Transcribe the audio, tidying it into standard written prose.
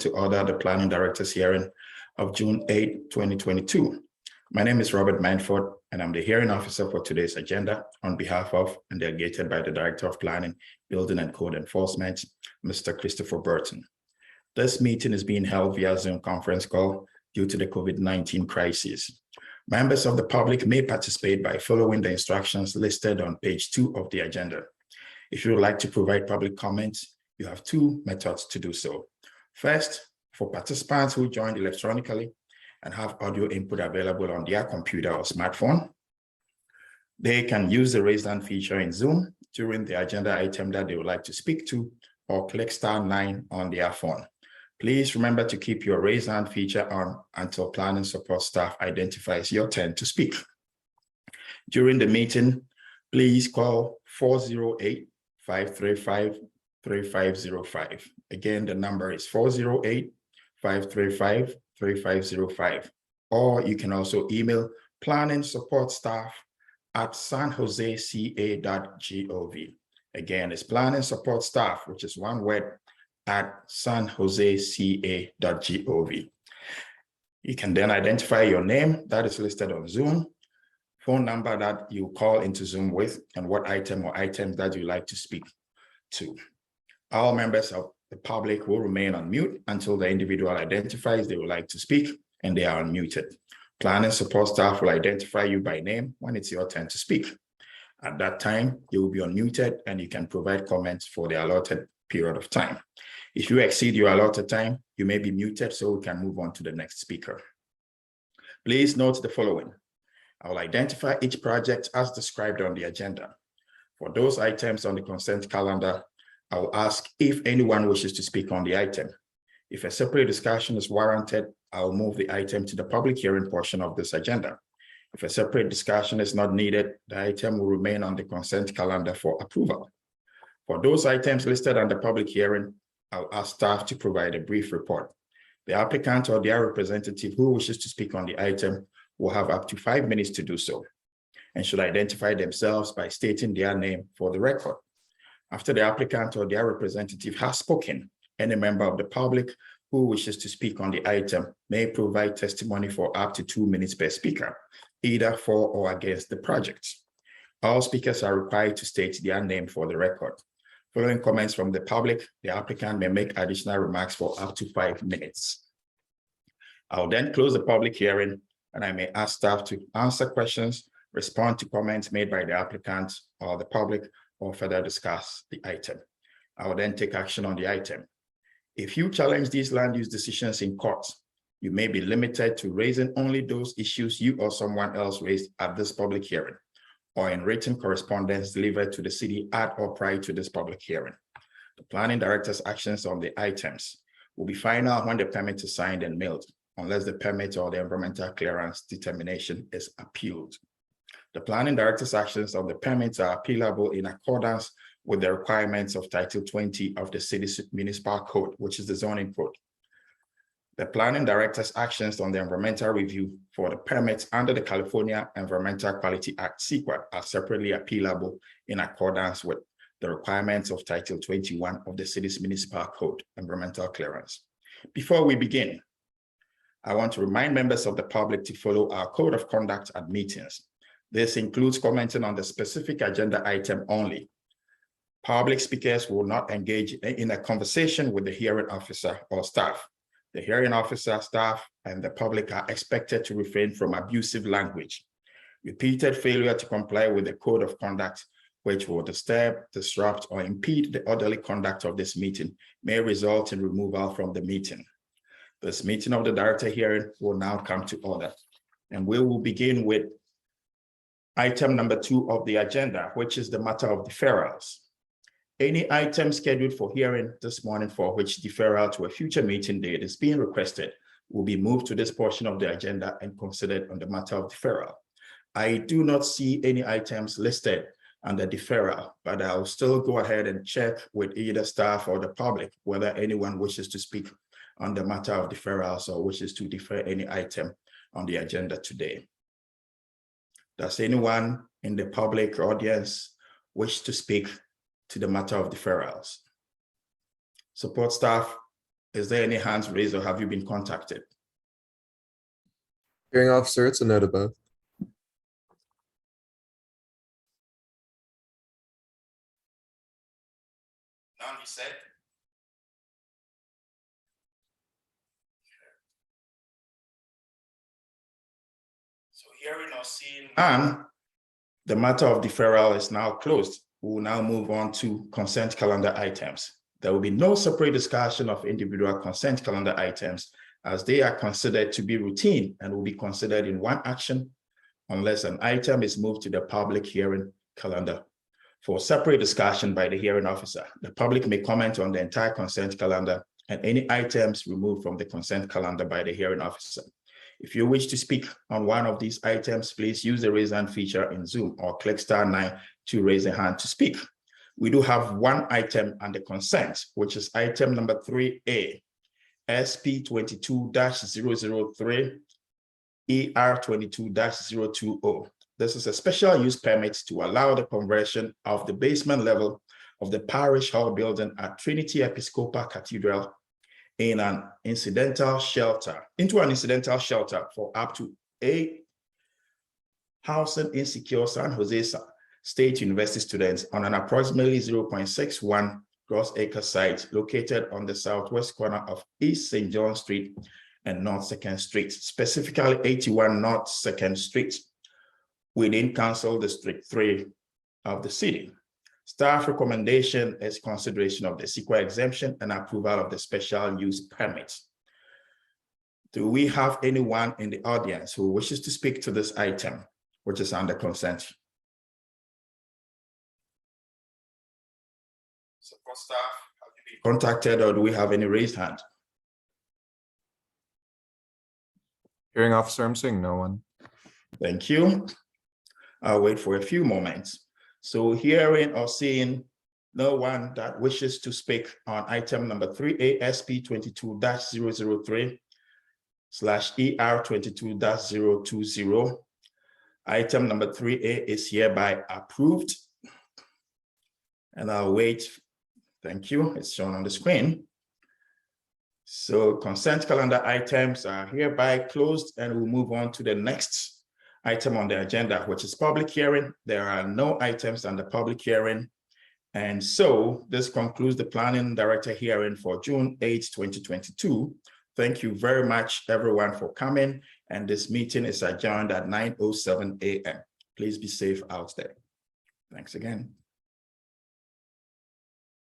to order the Planning Director's hearing of June 8, 2022. My name is Robert Manford, and I'm the hearing officer for today's agenda on behalf of and delegated by the Director of Planning, Building and Code Enforcement, Mr. Christopher Burton. This meeting is being held via Zoom conference call due to the COVID-19 crisis. Members of the public may participate by following the instructions listed on page 2 of the agenda. If you would like to provide public comments, you have two methods to do so. First, for participants who joined electronically and have audio input available on their computer or smartphone, they can use the raise hand feature in Zoom during the agenda item that they would like to speak to, or click *9 on their phone. Please remember to keep your raise hand feature on until planning support staff identifies your turn to speak. During the meeting, please call 408-535-3505. Again, the number is 408-535-3505. Or you can also email planning support staff at sanjoseca.gov. Again, it's planning support staff, which is one word, at sanjoseca.gov. You can then identify your name that is listed on Zoom, phone number that you call into Zoom with, and what item or items that you like to speak to. All members of the public will remain on mute until the individual identifies they would like to speak and they are unmuted. Planning support staff will identify you by name when it's your turn to speak. At that time, you will be unmuted and you can provide comments for the allotted period of time. If you exceed your allotted time, you may be muted so we can move on to the next speaker. Please note the following. I will identify each project as described on the agenda. For those items on the consent calendar, I will ask if anyone wishes to speak on the item. If a separate discussion is warranted, I will move the item to the public hearing portion of this agenda. If a separate discussion is not needed, the item will remain on the consent calendar for approval. For those items listed on the public hearing, I'll ask staff to provide a brief report. The applicant or their representative who wishes to speak on the item will have up to 5 minutes to do so and should identify themselves by stating their name for the record. After the applicant or their representative has spoken, any member of the public who wishes to speak on the item may provide testimony for up to 2 minutes per speaker, either for or against the project. All speakers are required to state their name for the record. Following comments from the public, the applicant may make additional remarks for up to 5 minutes. I'll then close the public hearing and I may ask staff to answer questions, respond to comments made by the applicant or the public, or further discuss the item. I will then take action on the item. If you challenge these land use decisions in court, you may be limited to raising only those issues you or someone else raised at this public hearing, or in written correspondence delivered to the city at or prior to this public hearing. The planning director's actions on the items will be final when the permit is signed and mailed, unless the permit or the environmental clearance determination is appealed. The planning director's actions on the permits are appealable in accordance with the requirements of Title 20 of the city's municipal code, which is the zoning code. The planning director's actions on the environmental review for the permits under the California Environmental Quality Act, CEQA, are separately appealable in accordance with the requirements of Title 21 of the city's municipal code, environmental clearance. Before we begin, I want to remind members of the public to follow our code of conduct at meetings. This includes commenting on the specific agenda item only. Public speakers will not engage in a conversation with the hearing officer or staff. The hearing officer, staff, and the public are expected to refrain from abusive language. Repeated failure to comply with the code of conduct, which will disturb, disrupt, or impede the orderly conduct of this meeting, may result in removal from the meeting. This meeting of the director hearing will now come to order, and we will begin with item number 2 of the agenda, which is the matter of deferrals. Any item scheduled for hearing this morning for which deferral to a future meeting date is being requested will be moved to this portion of the agenda and considered on the matter of deferral. I do not see any items listed under deferral, but I'll still go ahead and check with either staff or the public whether anyone wishes to speak on the matter of deferrals or wishes to defer any item on the agenda today. Does anyone in the public audience wish to speak to the matter of deferrals? Support staff, Is there any hands raised or have you been contacted? Hearing officer, it's a no to both. None, you said? So hearing or seeing none, the matter of deferral is now closed. We will now move on to consent calendar items. There will be no separate discussion of individual consent calendar items as they are considered to be routine and will be considered in one action unless an item is moved to the public hearing calendar for separate discussion by the hearing officer. The public may comment on the entire consent calendar and any items removed from the consent calendar by the hearing officer. If you wish to speak on one of these items, please use the raise hand feature in Zoom or click *9 to raise a hand to speak. We do have one item under consent, which is item number 3A, SP 22-003, ER 22-020. This is a special use permit to allow the conversion of the basement level of the parish hall building at Trinity Episcopal Cathedral into an incidental shelter for up to 8 housing insecure San Jose State University students on an approximately 0.61 gross acre site located on the southwest corner of East St. John Street and North 2nd Street, specifically 81 North 2nd Street within Council District 3 of the city. Staff recommendation is consideration of the CEQA exemption and approval of the special use permit. Do we have anyone in the audience who wishes to speak to this item, which is under consent? Support staff, have you been contacted or do we have any raised hand? Hearing officer, I'm seeing no one. Thank you. I'll wait for a few moments. So hearing or seeing no one that wishes to speak on item number 3A, SP 22-003/ER 22-020. Item number 3A is hereby approved. And I'll wait. Thank you. It's shown on the screen. So consent calendar items are hereby closed and we'll move on to the next item on the agenda, which is public hearing. There are no items on the public hearing. And so this concludes the planning director hearing for June 8, 2022. Thank you very much, everyone, for coming. And this meeting is adjourned at 9:07 a.m. Please be safe out there. Thanks again.